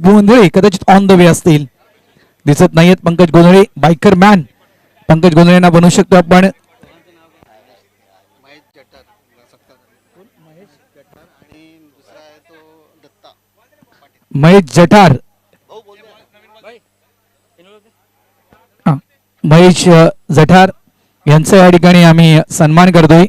गोंधळे कदाचित on the way असतील, दिसत नाहीयेत. पंकज गोंधळे बायकर मॅन, पंकज गोंधळेंना बनवू शकतो आपण. महेश जठार, महेश जठार यांचा या ठिकाणी आम्ही सन्मान करतोय.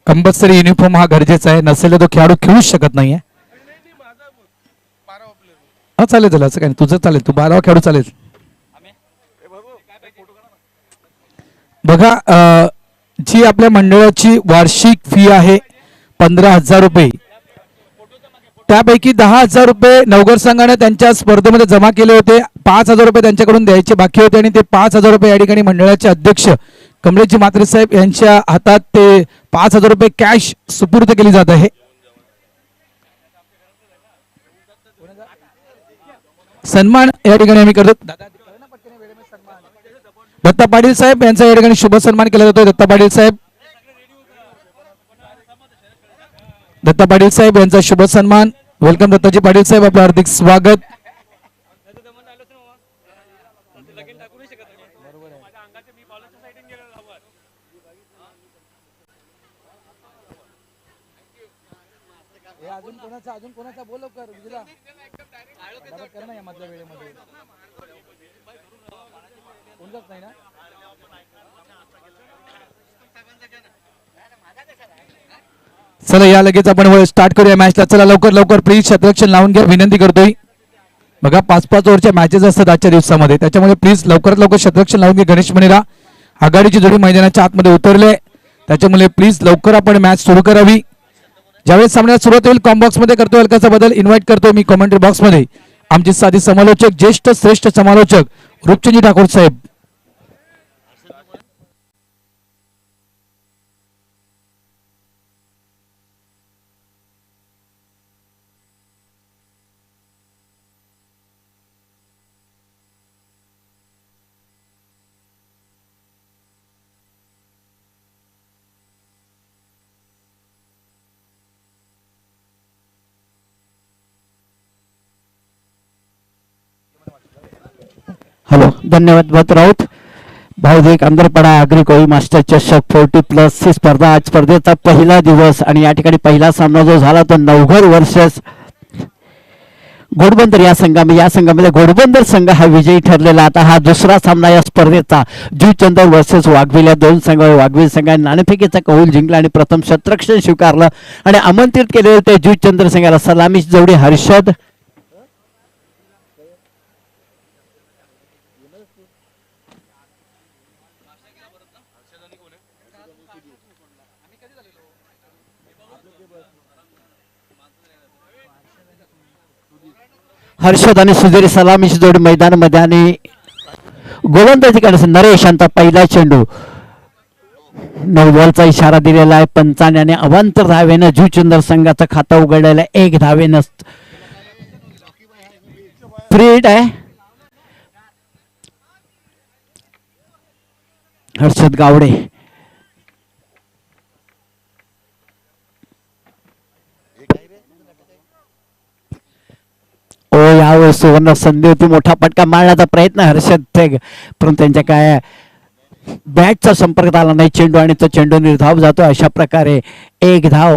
कंपल्सरी युनिफॉर्म हा गरजेचा आहे, नसेल तो खेळाडू खेळूच शकत नाहीये. हा चालेल चालेल, असं काय नाही, तुझं चालेल, तू 12वा खेळाडू चालेल. बघा जी आपल्या मंडळाची वार्षिक फी आहे 15,000 रुपये, त्यापैकी 10,000 रुपये नवघर संघाने त्यांच्या स्पर्धेमध्ये जमा केले होते. 5,000 रुपये त्यांच्याकडून द्यायचे बाकी होते आणि ते 5,000 रुपये या ठिकाणी मंडळाचे अध्यक्ष कमलेशजी म्हात्रे साहेब यांच्या हातात ते 5,000 रुपये कॅश सुपूर्द केली जात आहे. सन्मान या ठिकाणी आम्ही करतो. दत्ता पाटील साहेब यांचा या ठिकाणी शुभ सन्मान केला जातो. दत्ता पाटील साहेब, दत्ता पाटील साहेब यांचा शुभ सन्मान. वेलकम दत्ताजी पाटील साहेब, आपलं हार्दिक स्वागत. अजून कोणाचा बोल लवकर ना या मधल्या वेळेमध्ये कोणताच नाही ना. चला या लगेच आपण स्टार्ट करूया मॅचला. चला लवकर लवकर प्लीज क्षेत्ररक्षण लावून घ्या, विनंती करतोय. बघा 5-5 ओव्हरच्या मॅचेस असतात आजच्या दिवसामध्ये, त्याच्यामुळे प्लीज लवकरात लवकर क्षेत्ररक्षण लावून घ्या. गणेश मणिरा आघाडीची जोडी मैदानाच्या आतमध्ये उतरले, त्याच्यामुळे प्लीज लवकर आपण मॅच सुरू करावी. ज्यावेळेस सामन्याला सुरुवात होईल कॉम्बॉक्स मध्ये करतोय हलकासा बदल, इन्व्हाइट करतोय मी कॉमेंट्री बॉक्स मध्ये आमचे साधी समालोचक, ज्येष्ठ श्रेष्ठ समालोचक रूपचंदजी ठाकूर साहेब. हॅलो, धन्यवाद भात राऊत. भाऊदेक अंधरपडा आगरी कोळी मास्टर चषक 40+ ही स्पर्धा, आज स्पर्धेचा पहिला दिवस आणि या ठिकाणी पहिला सामना जो झाला तो नवघर वर्सेस घोडबंदर या संघामध्ये घोडबंदर संघ हा विजयी ठरलेला. आता हा दुसरा सामना या स्पर्धेचा जुचंदर वर्सेस वाघविल या दोन संघावर वाघविल संघाने नाणेफेकीचा कौल जिंकला आणि प्रथम क्षेत्ररक्षण स्वीकारलं आणि आमंत्रित केले होते जुचंदर संघाला. सलामी जोडी हर्षद हर्षद आणि सुधीर सलामीची जोडी मैदानामध्ये आणि गोलंदाजी करण्याचा नरेश यांचा पहिला चेंडू 9 बॉलचा इशारा दिलेला आहे पंचाने आणि अवांतर धावेनं जुचंदर संघाचं खातं उघडलेलं 1 धावेनं फ्रीड आहे. हर्षद गावडे यावेळेस सुवर्ण संधी होती, मोठा फटका मारण्याचा प्रयत्न हर्षद थेग, परंतु त्यांच्या काय बॅटचा संपर्क आला नाही चेंडू आणि तो चेंडू निर्धाव जातो. अशा प्रकारे 1 धाव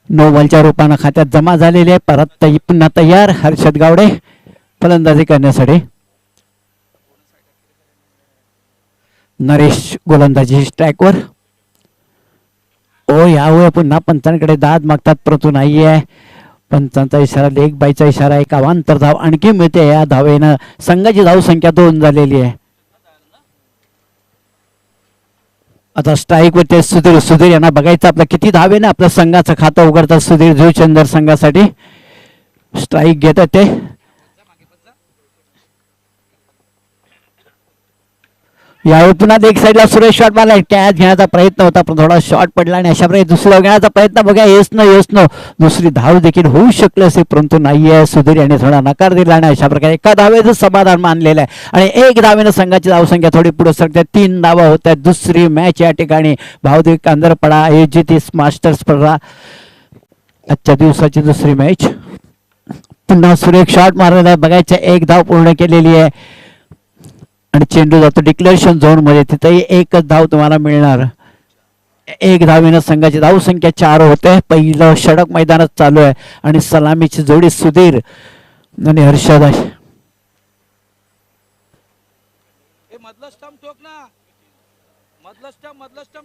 9 बॉलच्या रूपानं खात्यात जमा झालेली आहे. परत पुन्हा तयार हर्षद गावडे फलंदाजी करण्यासाठी. नरेश गोलंदाजी स्ट्राईकवर. यावेळी पुन्हा पंचांकडे दाद मागतात परंतु नाही आहे. पंचांचा इशारा, लेग बाईचा इशारा, एक अवांतर धाव आणखी मिळते. या धावेनं संघाची धाव संख्या 2 झालेली आहे. आता स्ट्राईक वरती सुधीर यांना बघायचं आपलं किती धावेनं आपल्या संघाचं खातं उघडतात. सुधीर जुचंदर संघासाठी स्ट्राईक घेतात ते. यावेळी पुन्हा एक साईडला सुरेश शॉट मारला, कॅच घेण्याचा प्रयत्न होता पण थोडा शॉट पडला आणि अशा प्रकारे दुसरा घेण्याचा प्रयत्न बघा, येस न दुसरी धाव देखील होऊ शकली असे परंतु नाहीये. सुधीर यांनी थोडा नकार दिला आणि अशा प्रकारे एका धावेचं समाधान मानलेलं आहे आणि एक धावेनं संघाची धावसंख्या थोडी पुढे सरते. 3 धावा होत्या. दुसरी मॅच या ठिकाणी भावदेव कांदरपडा आयोजित मास्टर्स स्पर्धा आजच्या दिवसाची दुसरी मॅच. पुन्हा सुरेख शॉट मारलेला आहे, बघायचं एक धाव पूर्ण केलेली आहे आणि चेंडू जातो डिक्लेरेशन झोन मध्ये, तिथेही एकच धाव तुम्हाला मिळणार. एक धावेनं संघाची धावसंख्या 4 होते. पहिलं षटक मैदानात चालू आहे आणि सलामीची जोडी सुधीर आणि हर्षद आहे. मधलं स्टंप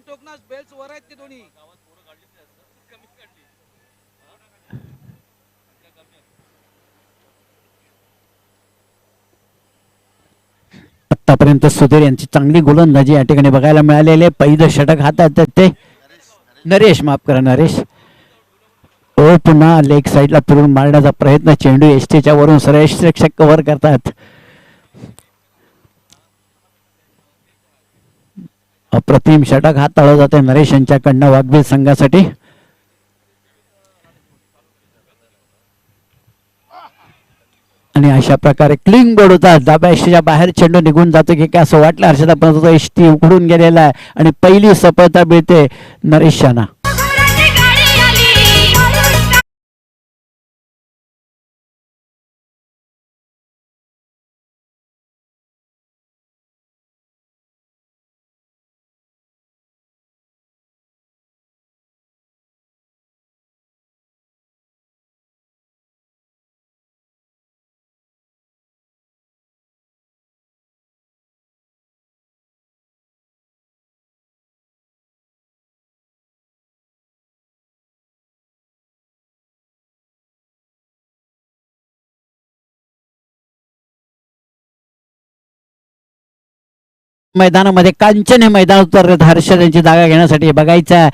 ठोकना बेल्स वर आहेत ते दोन्ही. आतापर्यंत सुधीर यांची चांगली गोलंदाजी या ठिकाणी बघायला मिळालेले. पहिलं षटक हातात ते नरेश, माफ करा नरेश. ओ पुन्हा लेग साईडला फिरून मारण्याचा प्रयत्न, चेंडू एसटीच्या वरून सुरेश प्रेक्षक कव्हर करतात. अप्रतिम षटक हाताळलं जाते नरेश यांच्याकडनं वाघबीर संघासाठी. आणि अशा प्रकारे क्लिंग बोर्ड होता, डाब्या एसटीच्या बाहेर चेंडू निघून जातो की काय असं वाटलं हर्षदा, पण तो एसटी उकडून गेलेला आहे आणि पहिली सफलता मिळते नरेश यांना. मैदानामध्ये कांचन हे मैदान उतरत हर्षद यांची जागा घेण्यासाठी. बघायचं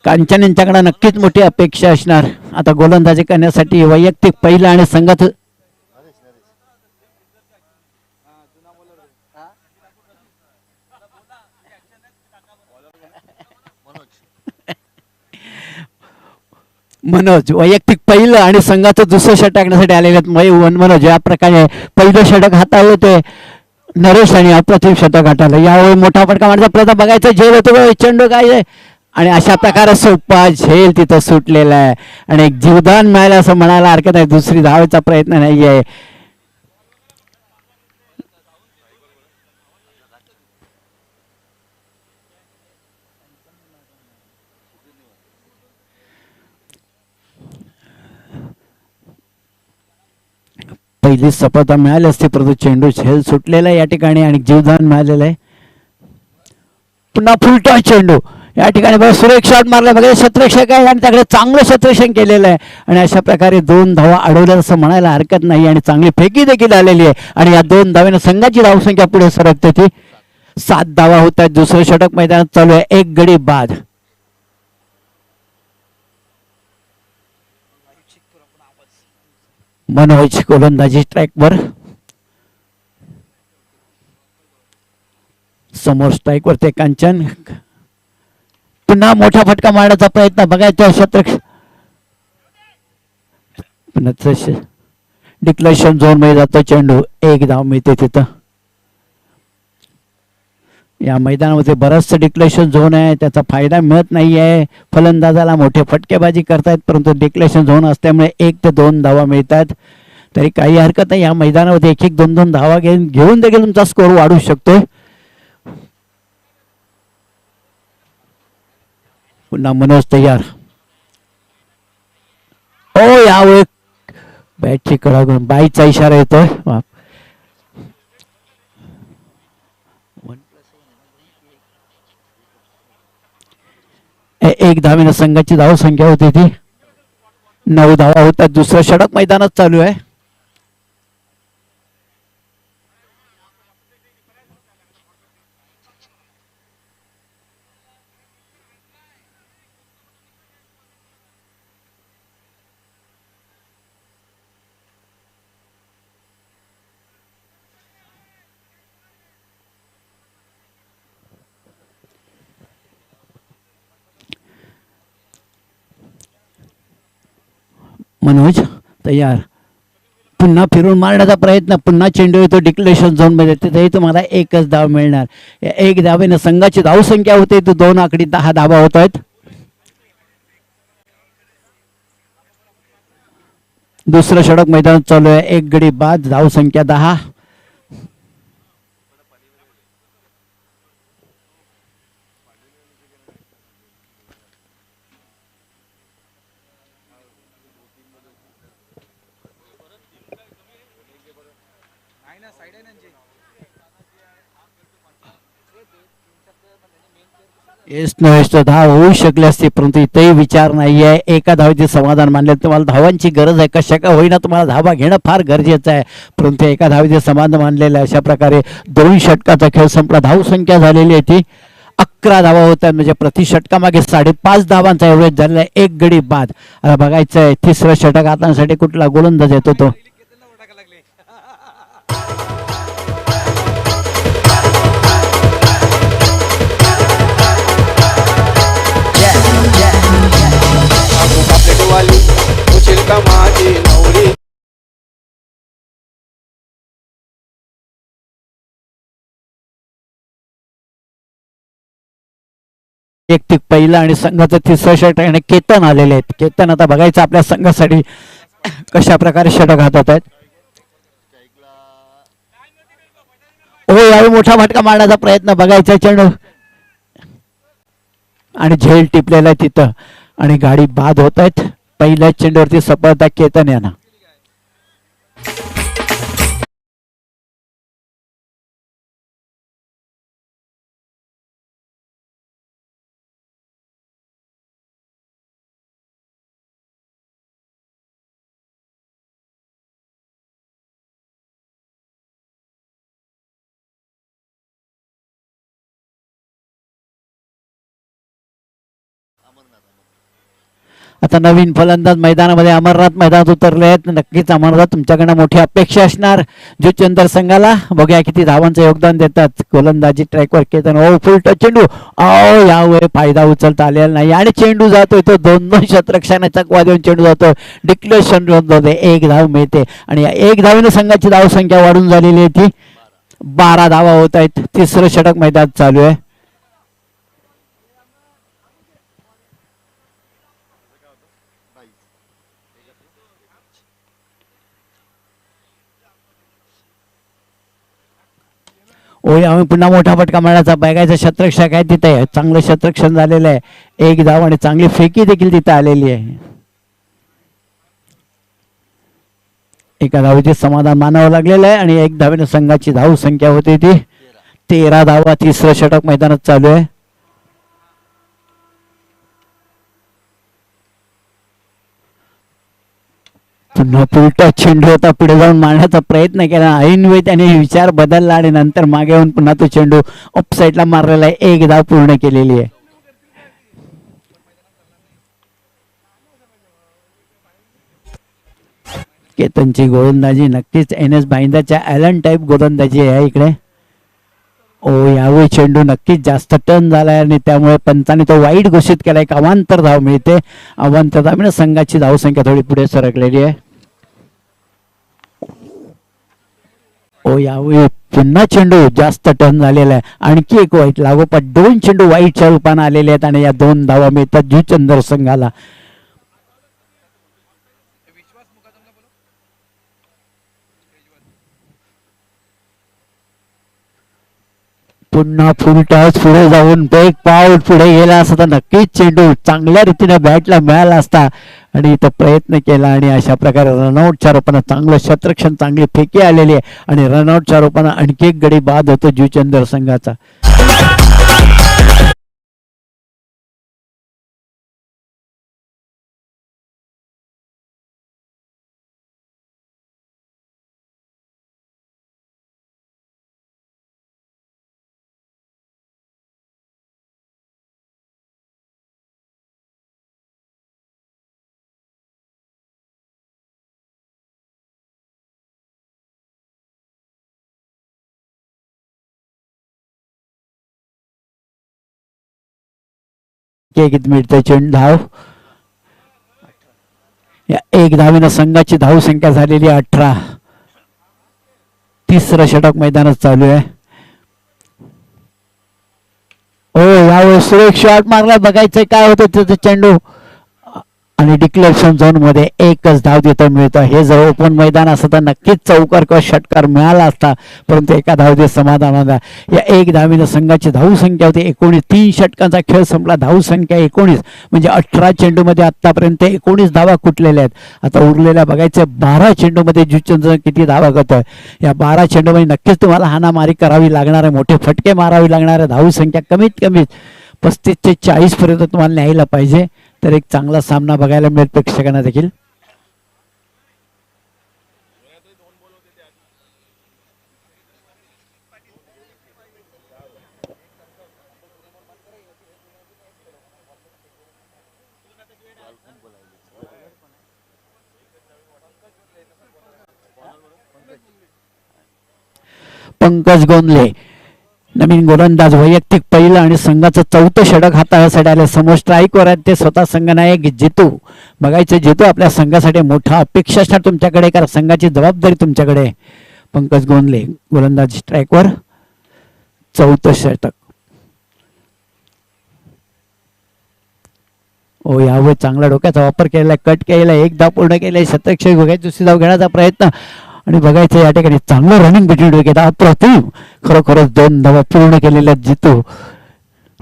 कांचन यांच्याकडे नक्कीच मोठी अपेक्षा असणार आता गोलंदाजी करण्यासाठी. वैयक्तिक पहिला आणि संघात मनोज वैयक्तिक पहिलं आणि संघाचं दुसरं षटक टाकण्यासाठी आलेले आहेत. मनोज या प्रकारे पहिलं षटक हाताळलं होते नरेश आणि अप्रतिम षटक हाताळलं. यावेळी मोठा फटका मारण्याचा प्रयत्न, बघायचा झेल होतो चेंडू काय आहे आणि अशा प्रकारे सोपा झेल तिथं सुटलेला आहे आणि एक जीवदान मिळालं असं म्हणायला हरकत आहे. दुसरी धावेचा प्रयत्न नाही आहे. पहिली सफलता मिळाली असती परंतु चेंडू झेल सुटलेला आहे या ठिकाणी आणि जीवदान मिळालेलं आहे. पुन्हा फुलटॉस चेंडू या ठिकाणी बघा, सुरेख शॉट मारला वगैरे, शतरक्षक आहे आणि त्याकडे चांगलं शतरक्षण केलेलं आहे आणि अशा प्रकारे 2 धावा अडवल्या असं म्हणायला हरकत नाही आणि चांगली फेकी देखील आलेली आहे आणि या 2 धावेनं संघाची धावसंख्या पुढे सरकते ती 7 धावा होत आहेत. दुसरं षटक मैदानात चालू आहे. 1 गडी बाद. मनोज गोलंदाजी स्ट्राईकवर, समोर स्ट्राईक वरती कांचन. पुन्हा मोठा फटका मारण्याचा प्रयत्न, बघायचा शतक डिक्लेरेशन झोन मध्ये जातो चेंडू. 1 धाव मिळते तिथं. या मैदानामध्ये बरंचसं डिक्लेरेशन झोन आहे, त्याचा फायदा मिळत नाही आहे. फलंदाजाला मोठे फटकेबाजी करतायत परंतु डिक्लेरेशन झोन असल्यामुळे 1 ते 2 धावा मिळतात. तरी काही हरकत नाही, या मैदानामध्ये 1-1, 2-2 धावा घेऊन देखील तुमचा स्कोर वाढू शकतोय. पुन्हा मनोज तयार. ओ यावेळी बॅटची कडा करून बाईचा इशारा येतोय. 1 धावेनं संघाची धाव संख्या होती ती 9 धावा होतात. दुसरं षटक मैदानात चालू आहे. मनोज तयार, पुन्हा फिरून मारण्याचा प्रयत्न, पुन्हा चेंडू येतो डिक्लेरेशन झोन मध्ये, तिथेही तुम्हाला एकच धाव मिळणार. या एक धावेने संघाची धावसंख्या होते तो 2 आकडी 10 धावा होत आहेत. दुसरं षटक मैदानात चालू आहे, एक गडी बाद, धावसंख्या 10. नाही ना साईड आहे ना जी. येस नव्हेच तर धाव होऊ शकली असती, परंतु इथेही विचार नाहीये. एका धावेचे समाधान मानले. तुम्हाला धावांची गरज आहे, कशा का होईना तुम्हाला धावा घेणं फार गरजेचं आहे, परंतु एका धावेचे समाधान मानलेलं आहे. अशा प्रकारे 2 षटकाचा खेळ संपला. धावसंख्या झालेली आहे ती 11 धावा होत आहेत, म्हणजे प्रति षटकामागे 5.5 धावांचा एव्हरेज झालेला आहे. एक गडी बाद. आता बघायचं आहे तिसरं षटक हातांसाठी कुठला गोलंदाज येतो तो. केतनला ओढायला लागले. वाली उचल का माझी नवरी. वैयक्तिक पहिला आणि संघाचं तिसरं षटक आणि केतन आलेले आहेत. केतन आता बघायचं आपल्या संघासाठी कशा प्रकारे षटक हातात आहेत. ओ यावेळी मोठा फटका मारण्याचा प्रयत्न, बघायचा चेंडू आणि झेल टिपलेला आहे तिथं आणि गाडी बाद होत आहेत. पहिल्या चेंडूवरती सफलता केतन यांना. आता नवीन फलंदाज मैदानामध्ये अमरनाथ मैदानात उतरले आहेत. नक्कीच अमरनाथ तुमच्याकडनं मोठी अपेक्षा असणार जुचंदर संघाला. बघूया किती धावांचं योगदान देतात. गोलंदाजी ट्रॅकवर केतन. ओ फुल टच चेंडू. यावेळी फायदा उचलता आलेला नाही आणि चेंडू जातोय तो 2-2 शतरक्षाने चकवा देऊन चेंडू जातो. डिक्लेरेशन होते, एक धाव मिळते आणि या एक धावेने संघाची धावसंख्या वाढून झालेली आहे ती 12 धावा होत आहेत. तिसरं षटक मैदानात चालू आहे. आम्ही पुन्हा मोठा फटका मारण्याचा बघायचा. शतरक्षक आहे तिथे, चांगलं शतरक्षण झालेलं आहे. एक धाव आणि चांगली फेकी देखील तिथे आलेली आहे. एका धावेचे समाधान मानावं लागलेलं आहे आणि एक धावेने संघाची धाव संख्या होती ती 13 धावा. तिसरं षटक मैदानात चालू आहे. पुन्हा पुलटा चेंडू होता, पुढे जाऊन मारण्याचा प्रयत्न केला. ऐनवेळी त्याने विचार बदलला आणि नंतर मागे येऊन पुन्हा तो चेंडू ऑफसाईडला मारलेला आहे. एक धाव पूर्ण केलेली आहे. केतनची गोलंदाजी नक्कीच NS भाईंदाच्या ॲलन टाईप गोलंदाजी आहे इकडे. यावेळी चेंडू नक्कीच जास्त टर्न झालाय आणि त्यामुळे पंचाने तो वाईट घोषित केला. एक अवांतर धाव मिळते. अवांतर धावेने संघाची धावसंख्या थोडी पुढे सरकलेली आहे. यावेळी पुन्हा चेंडू जास्त टर्न झालेला आहे. आणखी एक वाईट लागोपाठ 2 चेंडू वाईटच्या रूपाने आलेले आहेत आणि या 2 धावा मिळतात जुचंदर संघाला. विश्वास मुकादमला बोलो. पुन्हा फुल टॉस पुढे जाऊन एक पाऊल पुढे गेला असता तर नक्कीच चेंडू चांगल्या रीतीने बॅटला मिळाला असता आणि इथं प्रयत्न केला आणि अशा प्रकारे रनआउटच्या रूपानं चांगलं शतरक्षण, चांगली फेकी आलेली आहे आणि रनआउटच्या रूपानं आणखी एक गडी बाद होतो जुचंदर संघाचा. किती मिळतं चेंडू धाव या एक धावेनं संघाची धावसंख्या झालेली 18. तिसरं षटक मैदानात चालू आहे. ओ यावेळेस सुरेख शॉट मारला. बघायचं काय होतं त्याचं चेंडू आणि डिक्लेरेशन झोन मध्ये एकच धाव तिथं मिळतं. हे जर ओपन मैदान असतं तर नक्कीच चौकार किंवा षटकार मिळाला असता, परंतु एका धावते समाधान होता. या एक धावीनं संघाची धावसंख्या होती 19. 3 षटकांचा खेळ संपला. धावसंख्या 19 म्हणजे 18 चेंडूमध्ये आतापर्यंत 19 धावा कुठलेल्या आहेत. आता उरलेल्या बघायचं 12 चेंडूमध्ये जुचंद्र किती धावा करतोय. या 12 चेंडूमध्ये नक्कीच तुम्हाला हाणामारी करावी लागणार आहे, मोठे फटके मारावे लागणार आहे. धावसंख्या कमीत कमी 35 ते 40 पर्यंत तुम्हाला न्यायला पाहिजे, तर एक चांगला सामना बघायला मिळेल प्रेक्षकांना देखील. पंकज गोंदले नवीन गोलंदाज, वैयक्तिक पहिलं आणि संघाचं 4थं षटक हाताळ्यासाठी आले. समोर स्ट्राईकवर आहेत ते स्वतः संघनायक जितू. बघायचं जितू आपल्या संघासाठी मोठा अपेक्षा असणार तुमच्याकडे, कारण संघाची जबाबदारी तुमच्याकडे. पंकज गोंदले गोलंदाज स्ट्राईकवर, 4थं षटक. ओ यावेळी चांगला डोक्याचा वापर केलेला, कट केलेला, एक धाव पूर्ण केले. शतकक्षय बघायचं, दुसरी धाव घेण्याचा प्रयत्न आणि बघायचं या ठिकाणी चांगलं रनिंग बिटवीन विकेट. अप्रतिम खरोखरच 2 धावा पूर्ण केलेल्या जितू.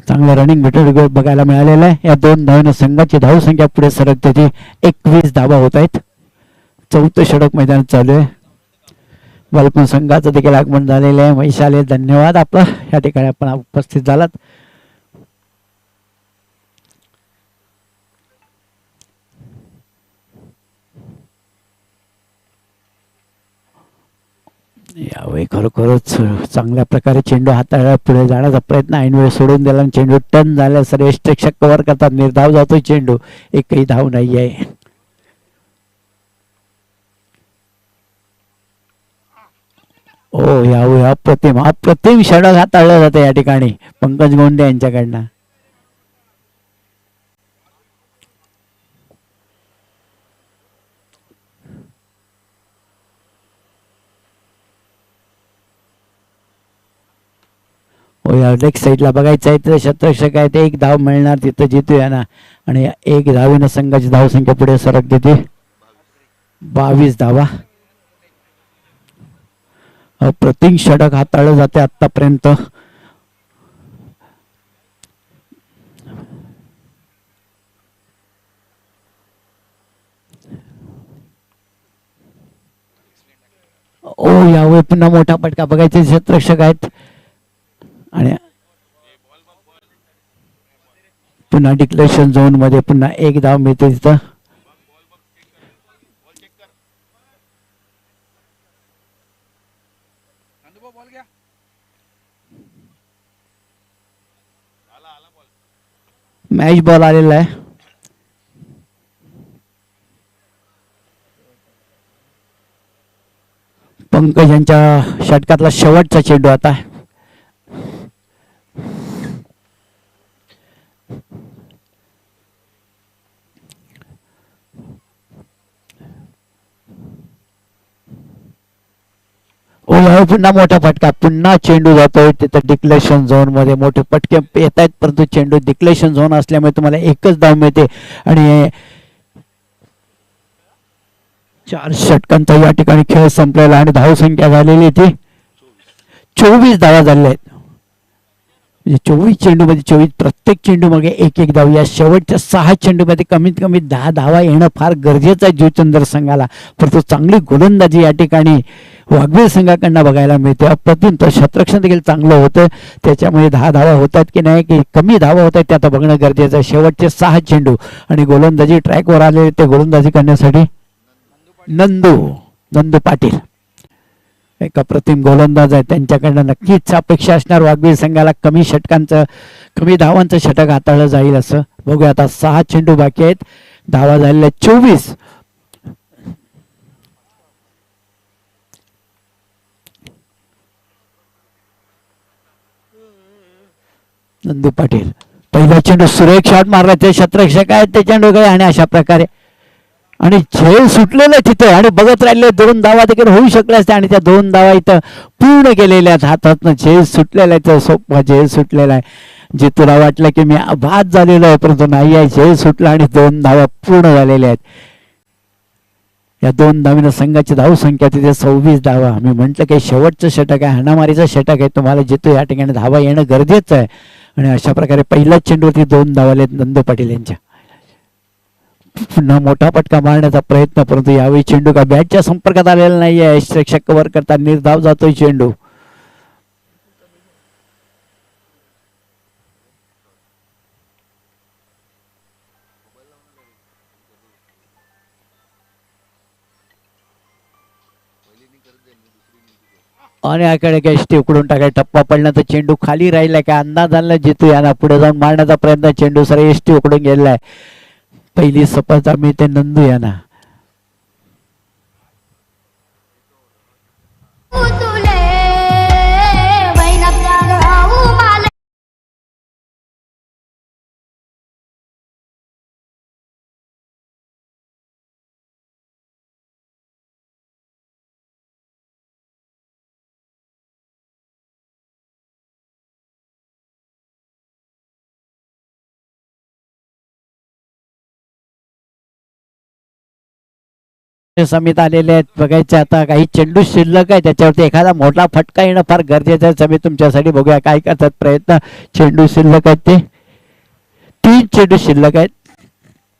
चांगलं रनिंग बिटवीन विकेट बघायला मिळालेलं आहे. या 2 धावांना संघाची धावसंख्या पुढे सरकते ती 21 धावा होत आहेत. 4थं षटक मैदानात चालू आहे. बालपण संघाचं देखील आगमन झालेलं आहे. वैशाली धन्यवाद आपला, या ठिकाणी आपण उपस्थित झालात. यावेळी खरोखरच चांगल्या प्रकारे चेंडू हाताळला, पुढे जाण्याचा प्रयत्न ऐनवेळ सोडून दिला. चेंडू टर्न झाला, सर्व प्रेक्षक कव्हर करतात. निर्धाव जातोय चेंडू, एकही धाव नाही आहे. ओ यावेळी अप्रतिम षटक हाताळलं जातं या ठिकाणी पंकज गोंडे यांच्याकडनं. हो या लेग साईडला बघायचं आहे तर शतरक्षक आहे ते 1 धाव मिळणार तिथं जितू यांना, आणि 1 धावेनं संघाची धावसंख्या पुढे सरक देते 22 धावा. अप्रतिम षटक हाताळलं जाते आतापर्यंत. ओ यावेळी पुन्हा मोठा फटका. बघायचे क्षेत्ररक्षक आहेत आणि पुन्हा डिक्लेरेशन झोन मध्ये पुन्हा 1 धाव मिळते तिथं. मॅच बॉल आलेला आहे. पंकज यांच्या षटकातला शेवटचा चेंडू आता. पुन्हा मोठा फटका, पुन्हा चेंडू जातोय तिथं डिक्लेरेशन झोन मध्ये. मोठे फटके येत आहेत परंतु चेंडू डिक्लेरेशन झोन असल्यामुळे तुम्हाला एकच धाव मिळते. आणि 4 षटकांचा या ठिकाणी खेळ संपलेला आणि धावसंख्या झालेली ती 24 धावा झालेल्या आहेत. म्हणजे 24 चेंडू मध्ये 24, प्रत्येक चेंडू मागे 1 धाव. या शेवटच्या 6 चेंडू मध्ये कमीत कमी 10 धावा येणं फार गरजेचं आहे जुचंद्र संघाला. परंतु चांगली गोलंदाजी या ठिकाणी वाघबीर संघाकडनं बघायला मिळते. अप्रतिम तर क्षेत्ररक्षण देखील चांगलं होतं, त्याच्यामुळे 10 धावा होतात की नाही की कमी धावा होत आहेत ते आता बघणं गरजेचं आहे. शेवटचे 6 चेंडू आणि गोलंदाजी ट्रॅकवर आले ते गोलंदाजी करण्यासाठी नंदू पाटील एक अप्रतिम गोलंदाज आहे. त्यांच्याकडनं नक्कीच अपेक्षा असणार वाघबीर संघाला कमी धावांचं षटक हाताळलं जाईल असं. बघूया आता 6 चेंडू बाकी आहेत, धावा झालेल्या 24. नंदू पाटील पहिला चेंडू सुरेख शॉट मारला, ते क्षेत्ररक्षक आहेत ते चेंडू गए आणि अशा प्रकारे आणि झेल सुटलेलं तिथे आणि बघत राहिले 2 धावा देखील होऊ शकल्या असत्या आणि त्या 2 धावा इथं पूर्ण केलेल्या आहेत. हातातनं झेल सुटलेला आहे, सोपा झेल सुटलेला आहे. जे तुला वाटलं की मी बाद झालेलो आहे, परंतु नाही आहे, झेल सुटला आणि 2 धावा पूर्ण झालेल्या आहेत. या 2 धावीनं संघाची धावसंख्या तिथे 26 धावा. मी म्हटलं की शेवटचं षटक आहे, हाणामारीचं षटक आहे, तुम्हाला जितो या ठिकाणी धावा येणं गरजेचं आहे. आणि अशा प्रकारे पहिल्याच चेंडूवरती 2 धावा आलेत नंदू पाटील यांच्या. पुन्हा मोठा फटका मारण्याचा प्रयत्न, परंतु यावेळी चेंडू का बॅटच्या संपर्कात आलेला नाहीये. प्रेक्षक कव्हर करता निर्धाव जातोय चेंडू. आणि आकडे काय उकडून टाकाय टप्पा पडण्याचा चेंडू खाली राहिलाय का अंदाज आला जितू यांना पुढे जाऊन मारण्याचा प्रयत्न. चेंडू सर एसटी उकडून गेलाय. पहिली सफलता मिळते नंदू यांना. समित आलेले आहेत बघायचे. आता काही चेंडू शिल्लक आहे, त्याच्यावरती एखादा मोठा फटका येणं फार गरजेचं आहे. समित तुमच्यासाठी बघूया काय करतात प्रयत्न. चेंडू शिल्लक आहेत, ते 3 चेंडू शिल्लक आहेत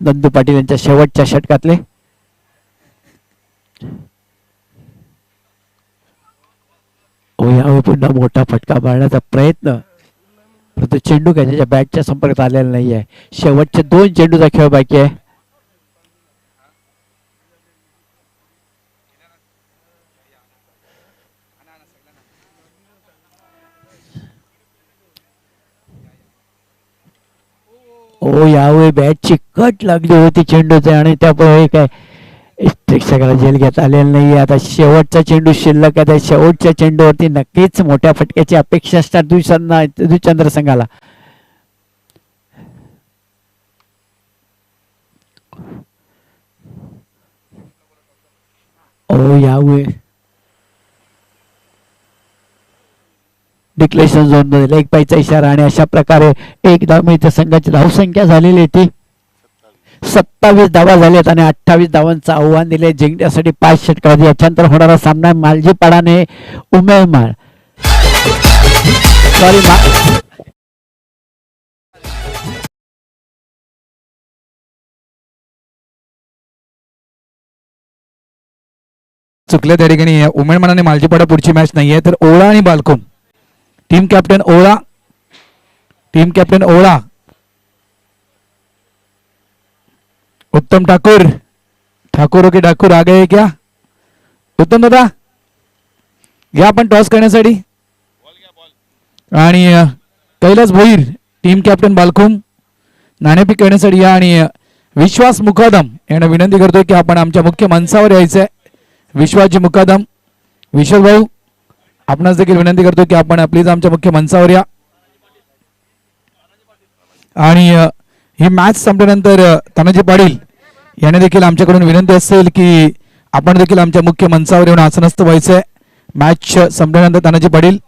नंदू पाटील यांच्या शेवटच्या षटकातले. यावेळी पुन्हा मोठा फटका मारण्याचा प्रयत्न, परंतु चेंडू काय त्याच्या बॅटच्या संपर्कात आलेला नाही आहे. शेवटचे 2 चेंडूचा खेळ बाकी आहे. यावेळी बॅटची कट लागली होती चेंडूचे आणि त्यामुळे काय प्रेक्षकाला झेल घेता आलेला नाही. आता शेवटचा चेंडू शिल्लक आहे. शेवटच्या चेंडूवरती नक्कीच मोठ्या फटक्याची अपेक्षा असतात दुचंद्र संघाला. यावेळी डिक्लेरेशन झोन मध्ये एक पायचा इशारा आणि अशा प्रकारे एकदा मिळते. संघाची धावसंख्या झालेली आहे ती 27 धावा झाल्यात आणि 28 धावांचं आव्हान दिले जिंकण्यासाठी 5 षटकामध्ये. याच्यानंतर होणारा सामना मालजीपाडाने उमेळमाळ चुकले त्या ठिकाणी. उमेळमाळाने मालजीपाडा पुढची मॅच नाहीये, तर ओळा आणि बालकोम. टीम कैप्टन ओला, टीम कैप्टन ओला उत्तम ठाकुर. ठाकुर के ठाकुर आ गए क्या? उत्तम दादा या आपण टॉस करण्यासाठी. आणि कैलास भोईर टीम कॅप्टन बालकुम नाणेफेक करण्यासाठी या. आणि विश्वास मुकादम यांना विनंती करतोय की आपण आमच्या मुख्य मंचावर यायचंय. विश्वासजी मुकादम, विश्वास भाऊ आपणास देखील विनंती करतो की आपण प्लीज आमच्या मुख्य मंचावर या. आणि ही मॅच संपल्यानंतर तानाजी पाटील यांनी देखील आमच्याकडून विनंती असेल की आपण देखील आमच्या मुख्य मंचावर येऊन आसनस्थ व्हायचंय. मॅच संपल्यानंतर तानाजी पाटील.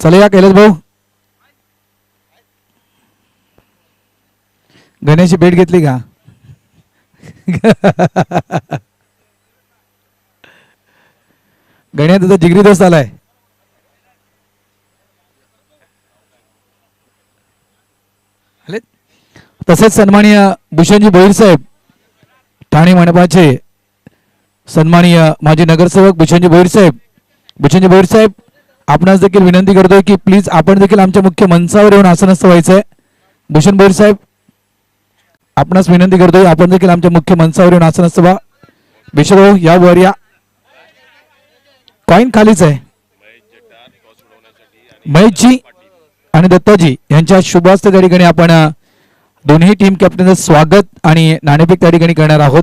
चला या कैलास भाऊ. गणेशची भेट घेतली का? गण्या तुझा जिगरी दोस्त आलाय. तसेच सन्माननीय भूषणजी भोईर साहेब ठाणे मंडपाचे सन्माननीय माजी नगरसेवक भूषणजी भोईर साहेब. भूषणजी भोईर साहेब आपणास देखील विनंती करतोय की प्लीज आपण देखील आमच्या मुख्य मंचावर येऊन आसनस्थ व्हायचंय. भूषण भोईर साहेब आपणास विनंती करतोय आपण देखील आमच्या मुख्य मंचावर येऊन आसनस्थ व्हा. विश्वभाऊ या वर या. कॉइन खालीच आहे. महेशजी आणि दत्ताजी यांच्या शुभ हस्ते त्या ठिकाणी आपण दोन्ही टीम कॅप्टनचं स्वागत आणि नाणेफेक त्या ठिकाणी करणार आहोत.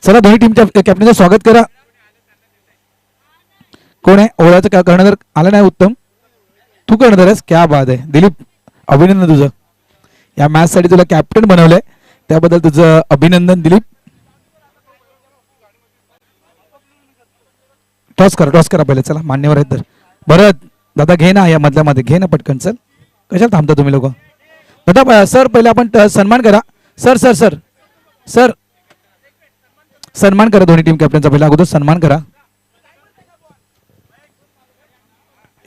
चला दोन्ही टीमच्या कॅप्टनचं स्वागत करा. कोण आहे ओळाचं का कर्णधार आला नाही उत्तम तू कर्णधार आहेस क्या बात आहे दिलीप अभिनंदन तुझं या मॅच साठी तुला कॅप्टन बनवलंय त्याबद्दल तुझं अभिनंदन दिलीप टॉस करा पहिले चला मान्यवर आहेत तर बरं दादा घे ना या मधल्या मध्ये घे ना पटकन चल कशाला थांबता तुम्ही लोक दादा सर पहिले आपण सन्मान करा सर सर सर सर सन्मान करा दोन्ही टीम कॅप्टनचा पहिला अगोदर सन्मान करा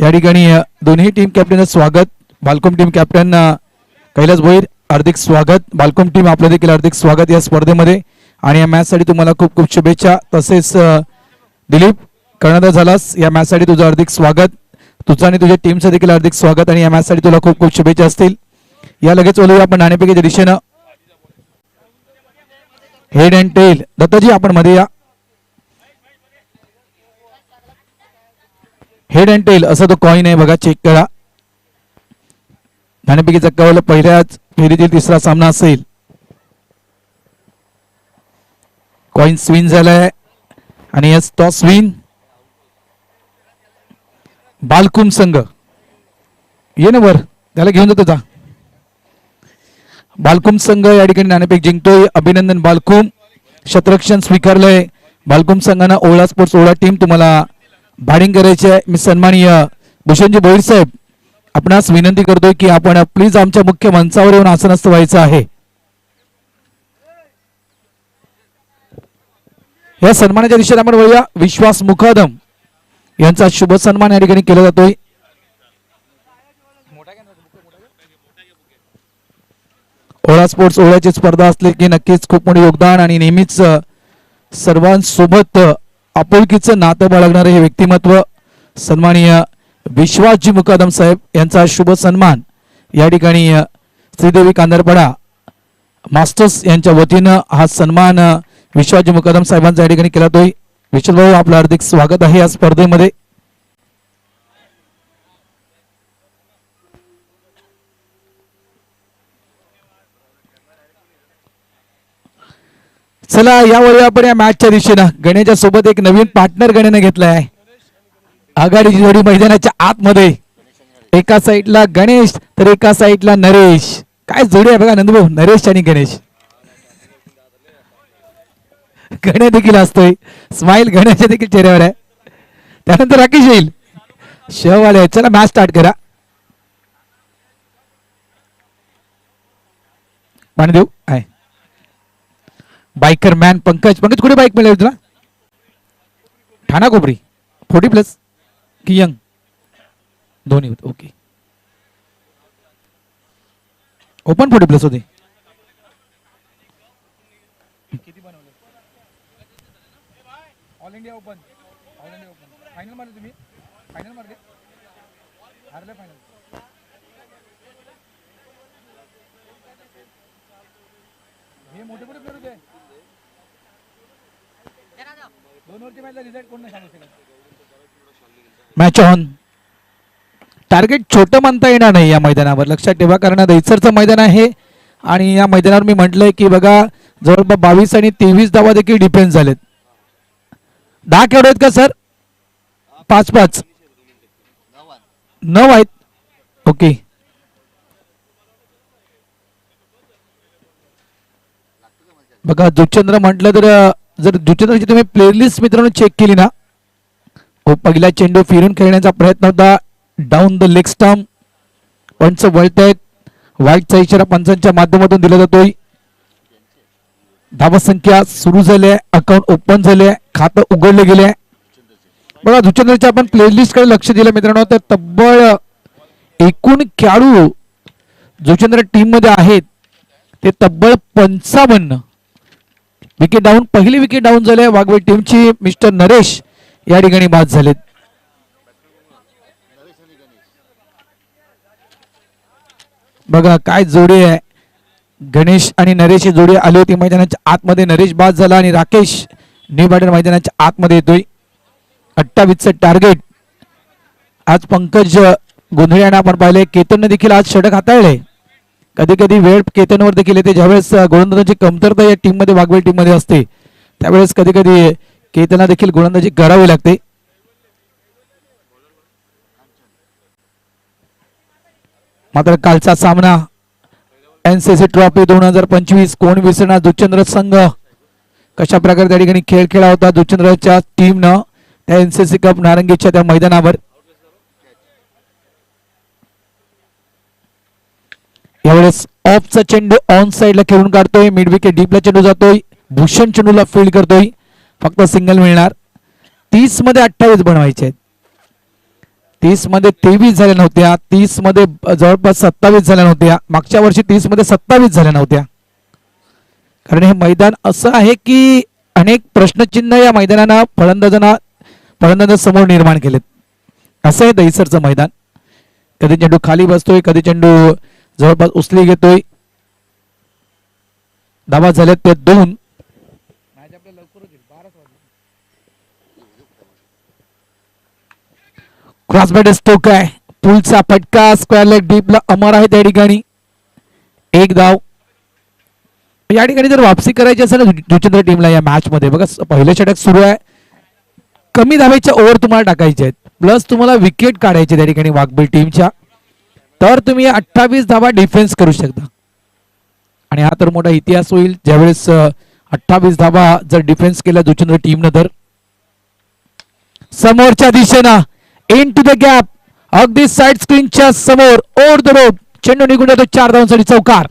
या ठिकाणी दोन्ही टीम कॅप्टनचं स्वागत बालकोम टीम कॅप्टन कैलास भोईर हार्दिक स्वागत बालकोम टीम आपलं देखील हार्दिक स्वागत या स्पर्धेमध्ये आणि या मॅच साठी तुम्हाला खूप खूप शुभेच्छा तसेच दिलीप कर्णधार झालास या मॅच साठी तुझं हार्दिक स्वागत तुझं आणि तुझ्या टीमचं देखील हार्दिक स्वागत आणि या मॅच साठी तुला खूप खूप शुभेच्छा असतील या लगेच बोलूया आपण नाणेफेकीच्या दिशेनं हेड अँड टेल दत्ताजी आपण मध्ये या हेड अँड टेल असा तो कॉइन आहे बघा चेक करा नाणेफेकीचा कौल पहिल्याच फेरीतील तिसरा सामना असेल कॉइन स्विन झालाय आणि यस टॉस स्विन बालकुम संघ ये ना वर त्याला घेऊन जातो बालकुम संघ या ठिकाणी नाणेफेक जिंकतोय अभिनंदन बालकुम शतरक्षण स्वीकारलंय बालकुम संघानं ओळा स्पोर्ट्स ओळा टीम तुम्हाला बॅटिंग करायची आहे मी सन्माननीय भूषणजी भोईर साहेब आपणास विनंती करतोय की आपण प्लीज आमच्या मुख्य मंचावर येऊन आसनस्थ व्हायचं आहे या सन्मानाच्या दिशेने आपण वळूया विश्वास मुकादम यांचा शुभ सन्मान या ठिकाणी केला जातोय ओळा स्पोर्ट्स ओळ्याची स्पर्धा असली की नक्कीच खूप मोठे योगदान आणि नेहमीच सर्वांसोबत आपुलकीचं नातं बाळगणारे हे व्यक्तिमत्व सन्माननीय विश्वासजी मुकादम साहेब यांचा शुभ सन्मान या ठिकाणी श्रीदेवी कांदरपडा मास्टर्स यांच्या वतीनं हा सन्मान विश्वासजी मुकादम साहेबांचा या ठिकाणी केला जातोय विशाल भाऊ आपलं हार्दिक स्वागत आहे या स्पर्धेमध्ये चला यावेळी आपण या मॅचच्या दिशेनं गणेशच्या सोबत एक नवीन पार्टनर गणेने घेतलाय आघाडीची जोडी मैदानाच्या आतमध्ये एका साईडला गणेश तर एका साईडला नरेश काय जोडी आहे बघा नंदभाऊ नरेश आणि गणेश गणेश देखील असतोय स्माइल गणेशच्या देखील चेहऱ्यावर आहे त्यानंतर राकेश येईल शेववाले चला मॅच स्टार्ट करा पाणी देऊ आहे बायकर मॅन पंकज कुठे बाईक मिळेल तुला ठाणा कोपरी 40+ की यंग दोन्ही ओके ओपन 40+ होते ऑल इंडिया ओपन फायनल मारले तुम्ही फायनल मारले हारले फायनल हे मोठे प्लेअर होते 2 वरची मॅचला रिझल्ट कोण नाही सांगू शकत मॅच ऑन टार्गेट छोटं म्हणता येणार नाही या मैदानावर लक्षात ठेवा कारण दैसरचं मैदान आहे आणि या मैदानावर मी म्हटलंय की बघा जवळपास 22 आणि 23 धावा देखील डिफेन्स झालेत 10 खेळाडू आहेत का सर 5 9 आहेत ओके बघा जुचंद्र म्हटलं तर जर जुचंद्रची तुम्ही प्लेलिस्ट मित्रांनो चेक केली ना पहिला चेंडू फिरून खेळण्याचा प्रयत्न होता डाऊन द लेग स्टंप पंच वळतायत वाईटचा इशारा पंचांच्या माध्यमातून दिला जातोय धावा संख्या सुरू झाली अकाउंट ओपन झाले खातं उघडले गेले बघा जुचंद्रच्या आपण प्लेलिस्ट कडे लक्ष दिलं मित्रांनो तर तब्बल एकूण खेळाडू जुचंद्र टीम मध्ये आहेत ते तब्बल 55 विकेट डाऊन पहिली विकेट डाऊन झाले वाघवे टीमची मिस्टर नरेश या ठिकाणी बाद झालेत बघा काय जोडी आहे गणेश आणि नरेश ही जोडी आली होती मैदानाच्या आतमध्ये नरेश बाद झाला आणि राकेश न्यू बॅटर मैदानाच्या आतमध्ये येतोय 28चं टार्गेट आज पंकज गोंधळे यांना आपण पाहिले केतनने देखील आज षटक हाताळले कधी कधी वेळ केतनवर देखील येते ज्यावेळेस गोलंदाजांची कमतरता या टीम मध्ये वाघवेल टीम मध्ये असते त्यावेळेस कधी कधी केतनला देखील गोलंदाजी करावी लागते मात्र कालचा सामना एनसीसी ट्रॉफी 2025 कोण विसरणार दुचंद्र संघ कशा प्रकारे त्या ठिकाणी खेळ खेळला होता दुचंद्रच्या टीमनं त्या एनसीसी कप नारंगीच्या त्या मैदानावर. यावेळेस ऑफचा चेंडू ऑन साइडला खेळून काढतोय मिड विकेट डीपला चेंडू जातोय भूषण चेंडूला फील्ड करतोय फक्त सिंगल मिळणार. 30 मध्ये 28 बनवायचे आहेत. 30 मध्ये 23 झाल्या नव्हत्या 30 मध्ये जवळपास 27 झाल्या नव्हत्या मागच्या वर्षी 30 मध्ये 27 झाल्या नव्हत्या. कारण हे मैदान असं आहे की अनेक प्रश्नचिन्ह या मैदानानं फलंदाजांसमोर निर्माण केलेत. असं आहे दहिसरचं मैदान. कधी चेंडू खाली बसतोय कधी चेंडू जवळपास उचली घेतोय. धावा झाल्यात ते 2. मॅच आपल्या लवकर होतील 12 वाजले. क्रॉसबॅट स्टोक आहे पुलचा फटका स्क्वेअर लेग डीपला अमर आहे त्या ठिकाणी. 1 धाव. या ठिकाणी जर वापसी करायची असेल ना दुचंद्र टीमला या मॅच मध्ये बघा पहिलं षटक सुरू आहे. कमी धावेच्या ओव्हर तुम्हाला टाकायचे आहेत प्लस तुम्हाला विकेट काढायचे त्या ठिकाणी वाघबीळ टीमच्या तर तुम्ही 28 धावा डिफेन्स करू शकता. आणि हा तर मोठा इतिहास होईल ज्यावेळेस 28 धावा जर डिफेन्स केला दुचंद्र टीमनं तर समोरच्या दिशेनं इन टू द गॅप अगदी साइड स्क्रीनच्या समोर ओव्हर द रोड चेंडू निघून जातो 4 धावांसाठी चौकार.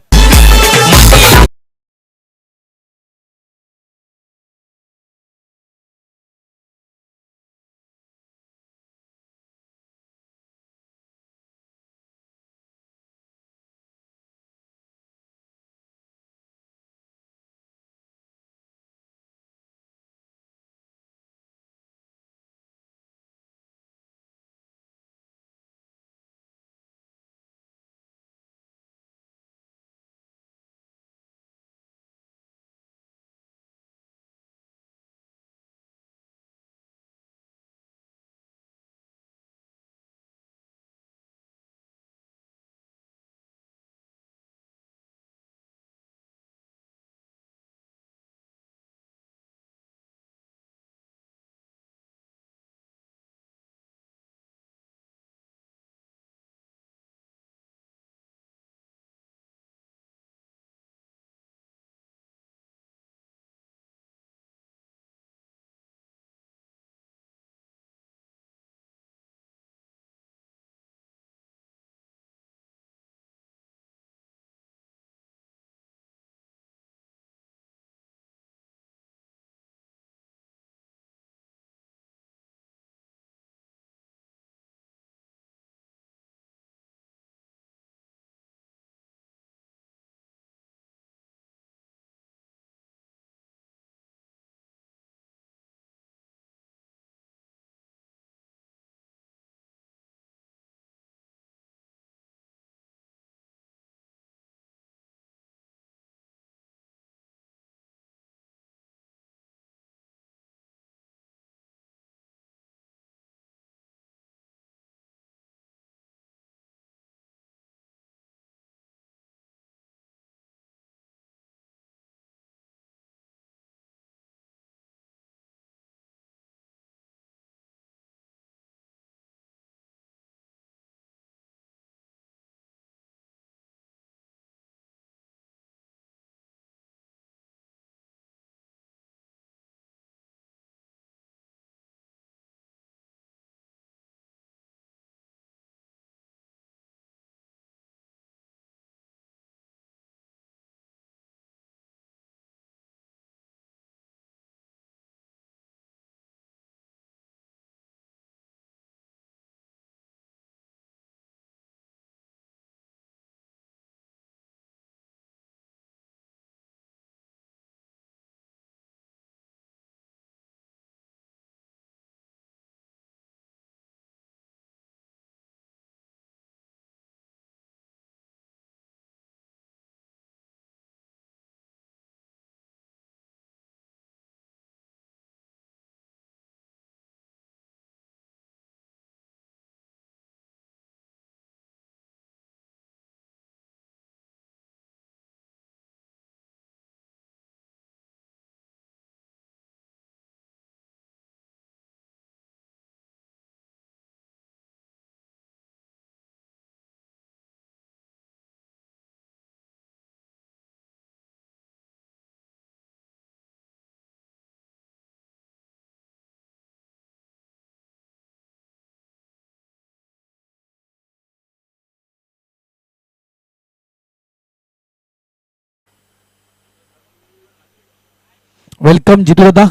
वेलकम जितू दादा,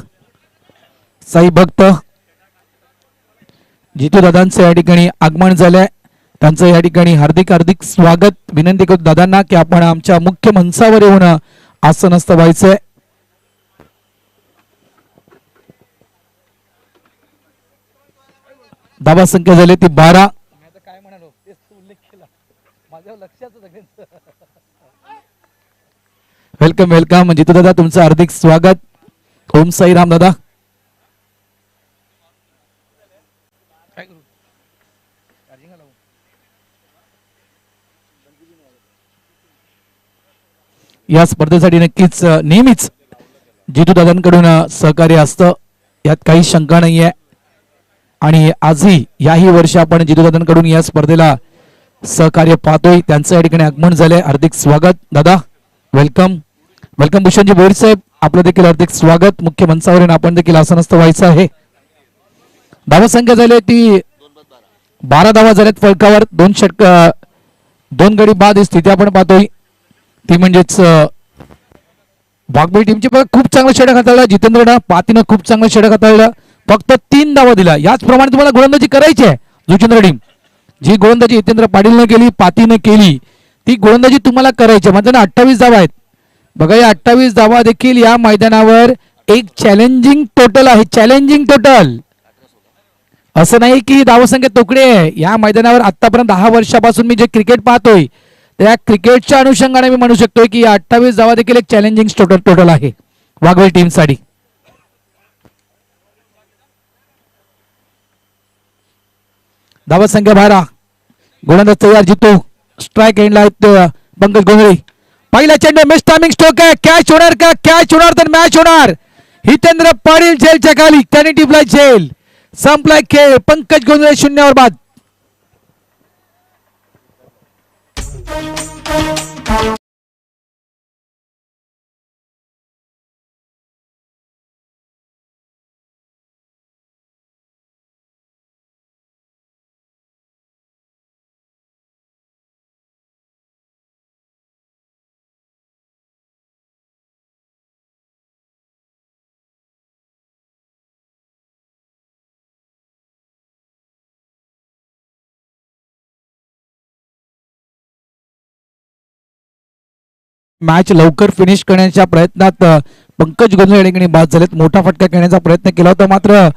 साई भक्त जितू दादांचं या ठिकाणी आगमन झालंय. त्यांचं या ठिकाणी हार्दिक हार्दिक स्वागत. विनंती करतो दादांना की आपण आमच्या मुख्य मंचावर येऊन आसनस्थ व्हायचंय. धावा संख्या झाली ती 12. मी आता काय म्हणालो तेच तू उल्लेख केला माझ्या लक्षात सगळ्यांचं. वेलकम वेलकम जितू दादा, तुमचं हार्दिक स्वागत. ओम साई राम दादा. काय करू चार्जिंग लावू. या स्पर्धेसाठी नक्कीच नेहमीच जितू दादांकडून सहकार्य असतं, यात काही शंका नाहीये. आणि आजही याही वर्षी आपण जितू दादांकडून या स्पर्धेला सहकार्य पाहतोय. त्यांचं या ठिकाणी आगमन झालंय. हार्दिक स्वागत दादा, वेलकम. वेलकम भूषणजी बोईर साहेब, आपलं देखील हार्दिक स्वागत. मुख्य मंचावरून आपण देखील आसनस्थ व्हायचं आहे. धावा संख्या झाली ती 12 धावा झाल्यात फलकावर. 2 षटक 2 गडी बाद ही स्थिती आपण पाहतोय. ती म्हणजेच वाघबी टीमची खूप चांगलं षटक हाताळलं जितेंद्रनं, पातीनं खूप चांगलं षटक हाताळलं. फक्त 3 धावा दिला. याचप्रमाणे तुम्हाला गोलंदाजी करायची आहे. जुचंद्र टीम जी गोलंदाजी जितेंद्र पाटीलनं केली, पातीनं केली, ती गोलंदाजी तुम्हाला करायची. म्हणजे 28 धावा आहेत बघा. या 28 धावा देखील या मैदानावर एक चॅलेंजिंग टोटल आहे. चॅलेंजिंग टोटल असं नाही की धावसंख्या तोकडी आहे. या मैदानावर आतापर्यंत 10 वर्षापासून मी जे क्रिकेट पाहतोय त्या क्रिकेटच्या अनुषंगाने मी म्हणू शकतोय की या 28 धावा देखील एक चॅलेंजिंग टोटल आहे वाघवेल टीमसाठी. धावा संख्या 12. गोलंदाज तयार जितू. स्ट्राईक एंडला आहेत पंकज गोंधळे. पहिला चेंडू मिस टायमिंग स्ट्रोक आहे. कॅच होणार का? कॅच होणार तर मॅच होणार. हितेंद्र पाटील झेलच्या खाली, त्याने टिपलाय झेल. संपलाय खेळ. पंकज गोंधळे 0 बाद. मॅच लवकर फिनिश करण्याच्या प्रयत्नात पंकज गोंधळे या ठिकाणी बाद झालेत. मोठा फटका खेळण्याचा प्रयत्न केला होता, मात्र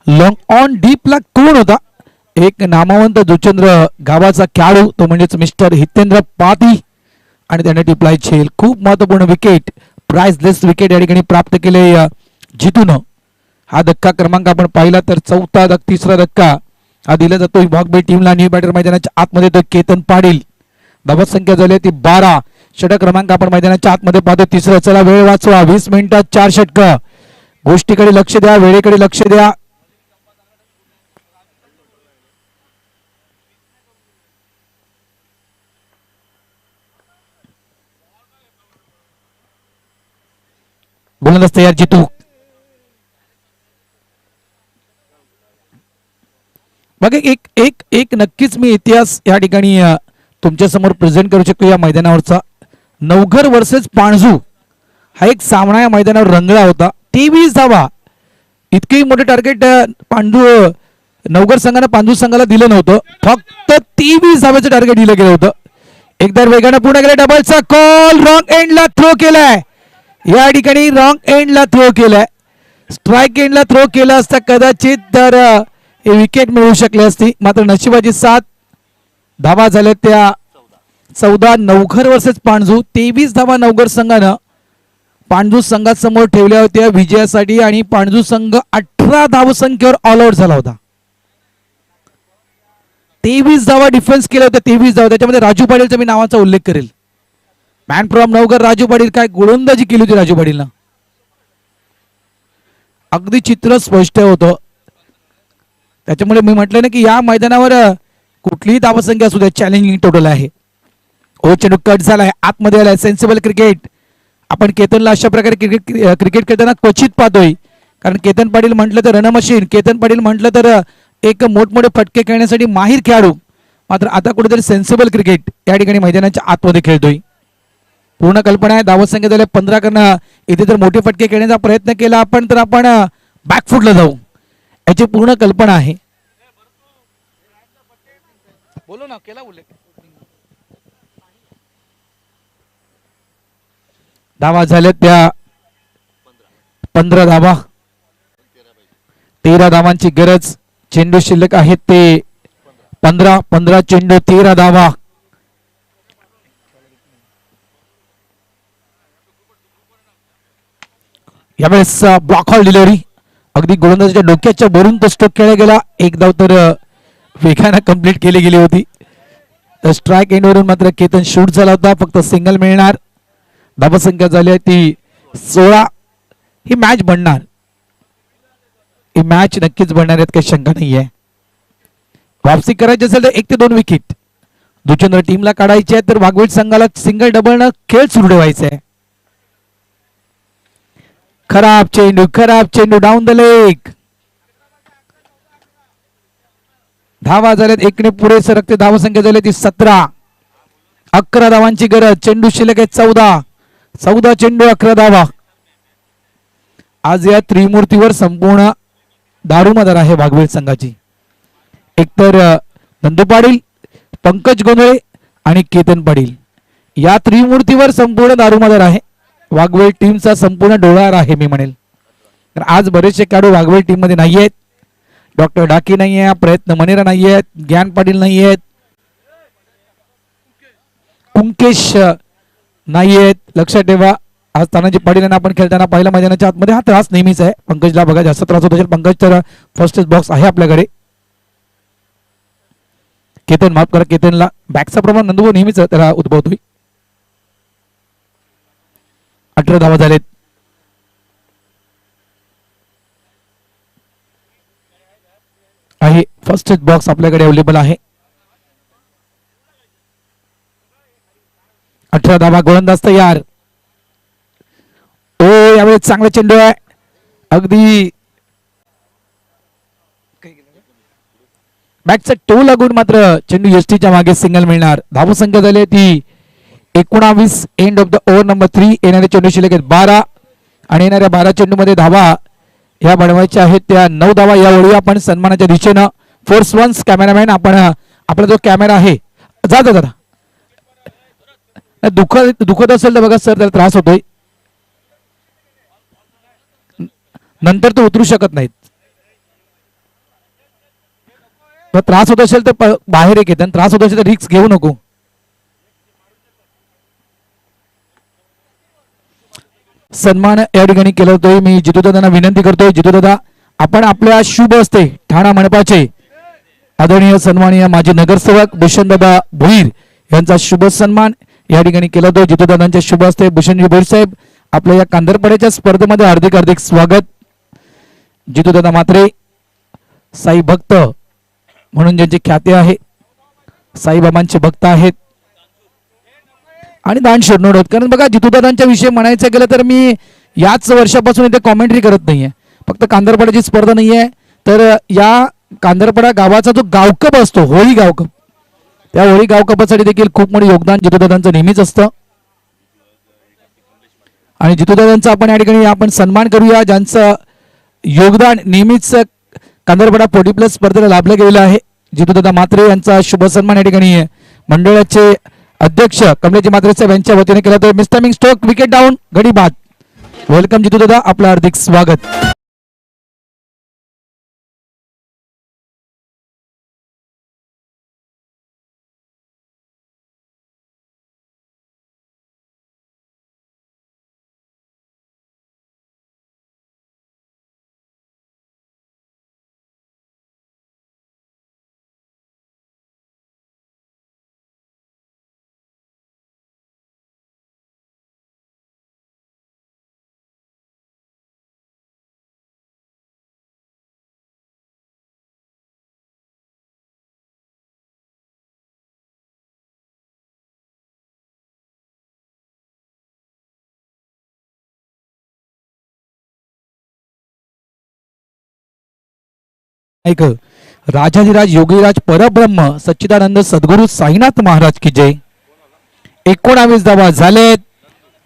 लॉंग ऑन डीपला कोण होता? एक नामवंत जुचंद्र गावाचा खेळाडू, तो म्हणजेच मिस्टर हितेंद्र पाती, आणि त्याने टिपलाय झेल. खूप महत्वपूर्ण विकेट, प्राइसलेस विकेट या ठिकाणी प्राप्त केले जितून. हा धक्का क्रमांक आपण पाहिला तर 4था तिसरा धक्का हा दिला जातो वाघबी टीमला. न्यू बॅटर मैदानाच्या आतमध्ये तो केतन पाटील. धावा संख्या झाली ती 12. षटक क्रमांक आपण मैदानाच्या आतमध्ये पाहतो तिसरं. चला वेळ वाचवा. 20 मिनिटात 4 षटक. गोष्टीकडे लक्ष द्या, वेळेकडे लक्ष द्या. गोलंदाज तयार जितू. बघा एक एक एक नक्कीच मी इतिहास या ठिकाणी तुमच्या समोर प्रेझेंट करू शकतो या मैदानावरचा. नवघर वर्सेस पाणजू हा एक सामना या मैदानावर रंगला होता. 23 धावा. इतकंही मोठं टार्गेट नवघर संघानं पाणजू संघाला दिलं नव्हतं. फक्त 23 धाव्याचं टार्गेट दिलं गेलं होतं. एकदा वेगानं पुढे गेले. डबलचा कॉल रॉंग एंडला थ्रो केलाय. या ठिकाणी रॉंग एंडला थ्रो केलाय. स्ट्राईक एंडला थ्रो केला असता कदाचित तर विकेट मिळू शकली असती, मात्र नशिबाची साथ. धावा झाल्या त्या 14. नवघर वर्सेस पाणजू. 23 धावा नवघर संघानं पाणजू संघासमोर ठेवल्या होत्या विजयासाठी, आणि पाणजू संघ 18 धावसंख्येवर ऑल आउट झाला होता. 23 धावा डिफेन्स केल्या होत्या. 23 धावा. त्याच्यामध्ये राजू पाटीलचा मी नावाचा उल्लेख करेल. Man from Navghar Raju Patil. काय गोलंदाजी केली होती राजू पाटीलनं. अगदी चित्र स्पष्ट होतं. त्याच्यामुळे मी म्हटलं ना की या मैदानावर कुठलीही धावसंख्या असू द्या, चॅलेंजिंग टोटल आहे. ओ चेंडू कट झालाय, आतमध्ये आलाय. Sensible cricket. आपण केतनला अशा प्रकारे क्रिकेट खेळताना क्वचित पाहतोय. कारण केतन पाटील म्हटलं तर रणमशीन, केतन पाटील म्हटलं तर एक मोठमोठे फटके खेळण्यासाठी माहीर खेळाडू, मात्र आता कुठेतरी सेन्सिबल क्रिकेट या ठिकाणी मैदानाच्या आतमध्ये खेळतोय. पूर्ण कल्पना आहे. धावत संख्या झाले 15 करणं. इथे जर मोठे फटके खेळण्याचा प्रयत्न केला आपण तर आपण बॅकफुटला जाऊ, याची पूर्ण कल्पना आहे. बोलो ना, केला उल्लेख. धावा झाल्या त्या 15 धावा. 13 धावांची गरज. चेंडू शिल्लक आहेत ते 15 चेंडू 13 धावा. यावेळेस ब्लॉक हॉल डिलिव्हरी अगदी गोलंदाजाच्या डोक्याच्या भरून तो स्ट्रोक खेळला गेला. एक धाव तर वेगानं कंप्लीट केली गेली होती. तर स्ट्राईक एंडवरून मात्र केतन शूट झाला होता. फक्त सिंगल मिळणार. धावसंख्या झाली आहे ती 16. ही मॅच बनणार, ही मॅच नक्कीच बनणार यात काही शंका नाहीये. वापसी करायची असेल तर 1 ते 2 विकेट दुचंद्र टीमला काढायची आहे, तर वाघवेट संघाला सिंगल डबल न खेळ सुरू ठेवायचा आहे. खराब चेंडू डाऊन द लेग. धावा झाल्यात 1 ने पुढे सरकते. धावसंख्या झाली ती 17. 11 धावांची गरज. चेंडू शिल्लक आहे 14 चेंडू 11 धावा. आज या त्रिमूर्तीवर संपूर्ण दारूमदार आहे वाघवेल संघाची. एकतर नंदू पाटील, पंकज गोंधळे आणि केतन पाटील या त्रिमूर्तीवर संपूर्ण दारूमदार आहे. वाघवेल टीमचा संपूर्ण डोळार आहे मी म्हणेल. तर आज बरेचसे खेळाडू वाघवेल टीम मध्ये नाही आहेत. डॉक्टर डाकी नाही आहे, प्रयत्न मनेरा नाही आहेत, ज्ञान पाटील नाही आहेत, कुंकेश नाही आहेत. लक्षात ठेवा, आज तानाजी पाटील यांना आपण खेळताना पाहिलं मैदानाच्या आतमध्ये. हा त्रास नेहमीच आहे. पंकजला बघा जास्त त्रास होत असेल. पंकज तर फर्स्ट बॉक्स आहे आपल्याकडे. केतन माफ करा, केतनला बॅकचा प्रॉब्लेम नंदू नेहमीच त्याला उद्भवतोय. 18 धावा झालेत. आहे फर्स्ट बॉक्स आपल्याकडे अवेलेबल आहे. 18 धावा. गोलंदाज तयार. ओ यावेळेस चांगला चेंडू आहे. अगदी बॅकचा टो लागून मात्र चेंडू एसटीच्या मागे सिंगल मिळणार. धावसंख्या झाली ती 19. End of the over number 3. येणारे चेंडू शिल्लक आहेत 12 आणि येणाऱ्या 12 चेंडू मध्ये धावा ह्या बनवायच्या आहेत त्या 9 धावा. यावेळी आपण सन्मानाच्या दिशेनं फोर्स वन्स कॅमेरामॅन आपण आपला जो कॅमेरा आहे जा जा जा दुखत असेल तर बघा सर, त्याला त्रास होतोय. नंतर तो उतरू शकत नाहीत. त्रास होत असेल तर बाहेर एक येतात. त्रास होत असेल तर रिस्क घेऊ नको. सन्मान या ठिकाणी केला जातोय. मी जितूदादांना विनंती करतोय, जितूदादा आपण आपल्या शुभ हस्ते ठाणा मंडपाचे आदरणीय सन्माननीय माजी नगरसेवक भूषणदादा भोईर यांचा शुभ सन्मान या ठिकाणी केला जातो. जितूदादांच्या शुभ हस्ते भूषणजी भोईर साहेब आपल्या या कांदरपड्याच्या स्पर्धेमध्ये हार्दिक हार्दिक स्वागत. जितूदादा मात्रे साई भक्त म्हणून ज्यांची ख्याती आहे, साईबाबांचे भक्त आहेत आणि दान शोधणार आहोत. कारण बघा जितूदादांच्या विषयी म्हणायचं गेलं तर मी याच वर्षापासून इथे कॉमेंट्री करत नाहीये. फक्त कांदरपड्याची स्पर्धा नाहीये, तर या कांदरपडा गावाचा जो गावकप असतो होळी गावकप, त्या होळी गावकपासाठी देखील खूप मोठे योगदान जितूदादांचं नेहमीच असतं. आणि जितूदादांचा आपण या ठिकाणी आपण सन्मान करूया, ज्यांचं योगदान नेहमीच कांदरपडा 40+ स्पर्धेला लाभलं गेलेलं आहे. जितूदादा मात्रे यांचा शुभ सन्मान या ठिकाणी मंडळाचे अध्यक्ष कमलेजी मात्रे साहेब यांच्या वतीने केला तर miss timing stroke wicket down घडी बाद. वेलकम जितूदादा, आपलं हार्दिक स्वागत. ऐक राजाधिराज योगीराज परब्रह्म सच्चिदानंद सद्गुरु साईनाथ महाराज की जय. 19 धावा झालेत.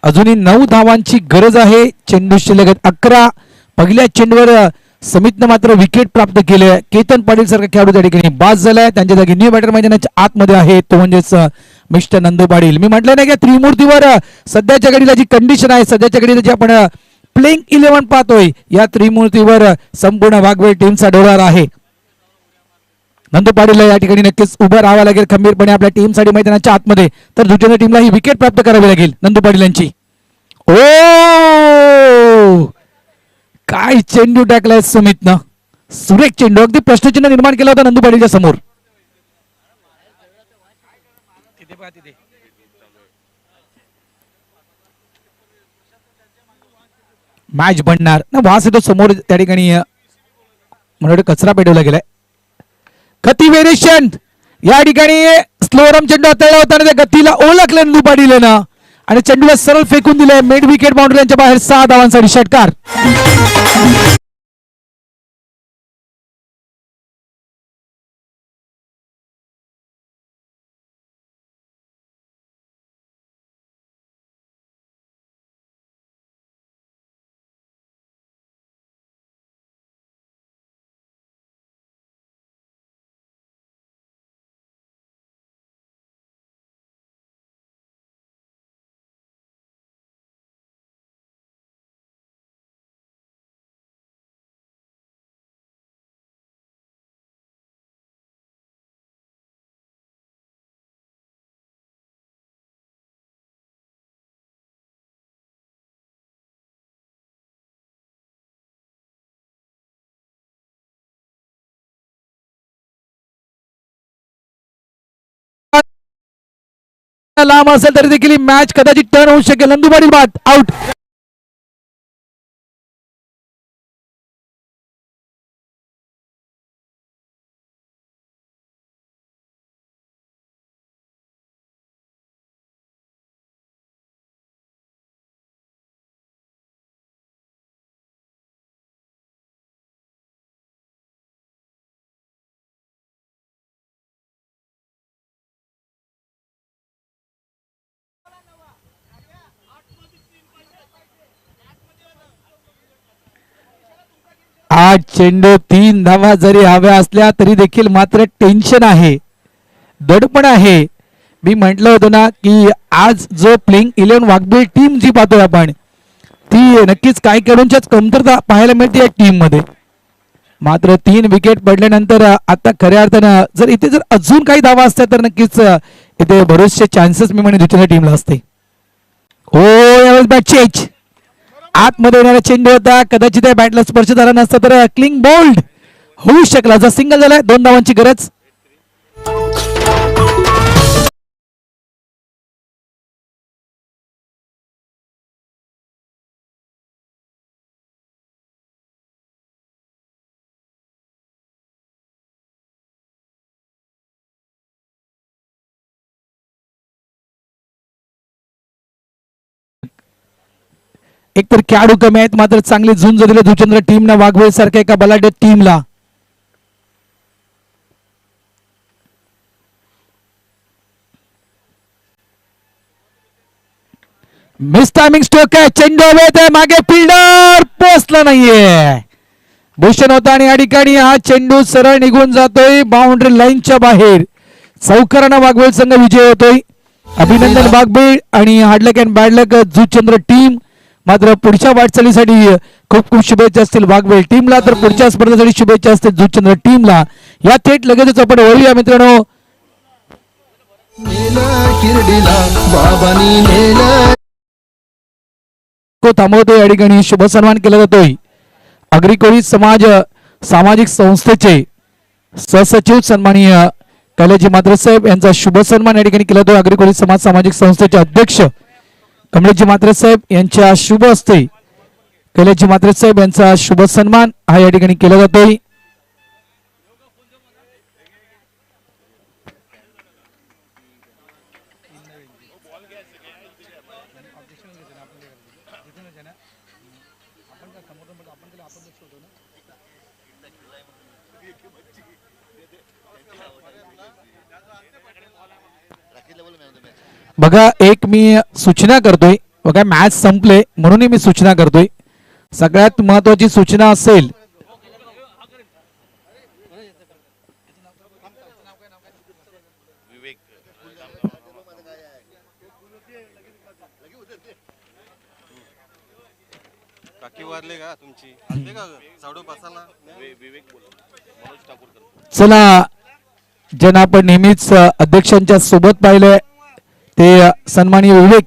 अजूनही 9 धावांची गरज आहे. चेंडू शिल्लक 11. पहिल्या चेंडूवर समितनं मात्र विकेट प्राप्त केले. केतन पाटील सारखा खेळाडू त्या ठिकाणी बाद झालाय. त्यांच्या जागी न्यू बॅटर मैदानाच्या आतमध्ये आहे, तो म्हणजेच मिस्टर नंदू पाटील. मी म्हटलं नाही का त्रिमूर्तीवर सध्याच्या घडीला जी कंडिशन आहे, सध्याच्या घडीला जी आपण प्लेइंग 11 पाहतोय, या त्रिमूर्तीवर संपूर्ण वाघवेल टीमचा डोळा आहे. नंदू पाटील या ठिकाणी नक्कीच उभं राहावं लागेल खंबीरपणे आपल्या टीमसाठी मैदानाच्या आतमध्ये. तर दुसऱ्या टीमला ही विकेट प्राप्त करावी लागेल नंदू पाटील यांची. ओ काय चेंडू टाकलाय सुमितनं, सुरेख चेंडू, अगदी प्रश्नचिन्ह निर्माण केला होता नंदू पाटीलच्या समोर. मॅच बनणार ना, वास येतो समोर त्या ठिकाणी. मला कचरा पेटवला गेलाय. गती व्हेरिएशन या ठिकाणी स्लोरम चेंडू हाताळला होता आणि त्या गतीला ओळखलं नंदू पाटील ना, आणि चेंडूला सरळ फेकून दिले. मिड विकेट बाउंड्री यांच्या बाहेर 6 धावांसाठी षटकार. लांब असेल तरी देखील मॅच कदाचित टर्न होऊ शकेल. नंदू पाटील बाद, आउट. आठ चेंडू 3 धावा जरी हव्या असल्या तरी देखील मात्र टेन्शन आहे, दडपण आहे. मी म्हटलं होतं ना की आज जो प्लेइंग 11 वाघबीळ टीम जी पाहतोय आपण, ती नक्कीच काही खेळाडूंच्याच कमतरता पाहायला मिळते या टीम मध्ये. मात्र 3 विकेट पडल्यानंतर आता खऱ्या अर्थानं जर इथे जर अजून काही धावा असत्या तर नक्कीच इथे बरेचसे चान्सेस मी म्हणे दुसऱ्या टीमला असते. ओ यावेळेस बॅट चेंज, आतमध्ये येणारा चेंडू होता, कदाचित या बॅटला स्पर्श झाला नसता तर क्लिंग बोल्ड होऊ शकला. जर सिंगल झालाय, 2 धावांची गरज. एकतर खेळाडू कमी आहेत, मात्र चांगली झुंज दिली धुचंद्र टीमनं वाघवेल सारख्या एका बलाढ्य टीमला. मिस टायमिंग स्ट्रोक आहे, चेंडू हवेत आहे, मागे फिल्डर पोहोचला नाहीये. भूषण होता आणि या ठिकाणी हा चेंडू सरळ निघून जातोय बाउंड्री लाईनच्या बाहेर. चौकारानं वाघवेल संघ विजय होतोय. अभिनंदन वाघबीळ आणि हार्डलक अँड बॅडलक जुचंद्र टीम. मात्र पुढच्या वाटचालीसाठी खूप खूप शुभेच्छा असतील वाघवेल टीमला, तर पुढच्या स्पर्धेसाठी शुभेच्छा असतील जुचंद्र टीमला. या थेट लगेचच आपण वळूया मित्रांनो. थांबवतोय या ठिकाणी शुभ सन्मान केला जातोय. अग्रिकोळी समाज सामाजिक संस्थेचे सहसचिव सन्माननीय कैलाजी म्हात्रे साहेब यांचा शुभ सन्मान या ठिकाणी केला जातो. अग्रिकोळी समाज सामाजिक संस्थेचे अध्यक्ष कमलेशजी म्हात्रे साहेब यांच्या शुभ हस्ते कैलासजी म्हात्रे साहेब यांचा शुभ सन्मान हा या ठिकाणी केला जातोय. बघा, एक मी सूचना करतोय बघा मॅच संपले म्हणून मी सूचना करतोय. सगळ्यात महत्वाची सूचना असेल काकी वारले का तुमची आलते का साडू बसाला विवेक मनोज ठाकूर. चला ज्यांना आपण नेहमीच अध्यक्षांच्या सोबत पाहिलंय ते सन्माननीय विवेक